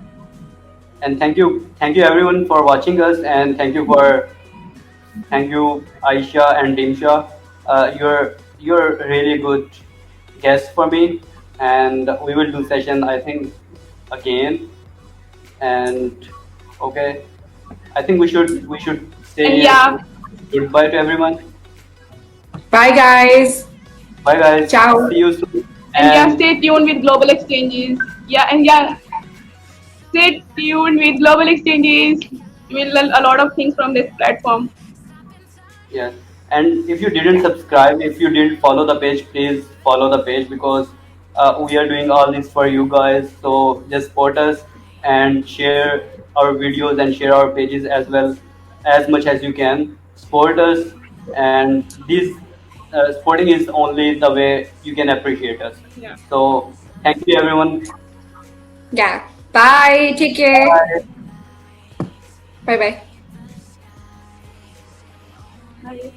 And thank you everyone for watching us, and thank you Aisha and Dimsha. You're really good guest for me, and we will do session I think again. And okay, I think we should And say yeah, goodbye to everyone. Bye, guys. Bye guys. Ciao. See you soon. and yeah, And stay tuned with Global Exchanges. Yeah, and yeah, stay tuned with Global Exchanges. You will learn a lot of things from this platform. yes. And if you didn't subscribe, if you didn't follow the page, please follow the page because we are doing all this for you guys. So just support us and share our videos and share our pages as well as much as you can. Support us, and this supporting is only the way you can appreciate us. Yeah. So thank you everyone. Yeah. Bye. Take care. Bye. Bye bye. Bye.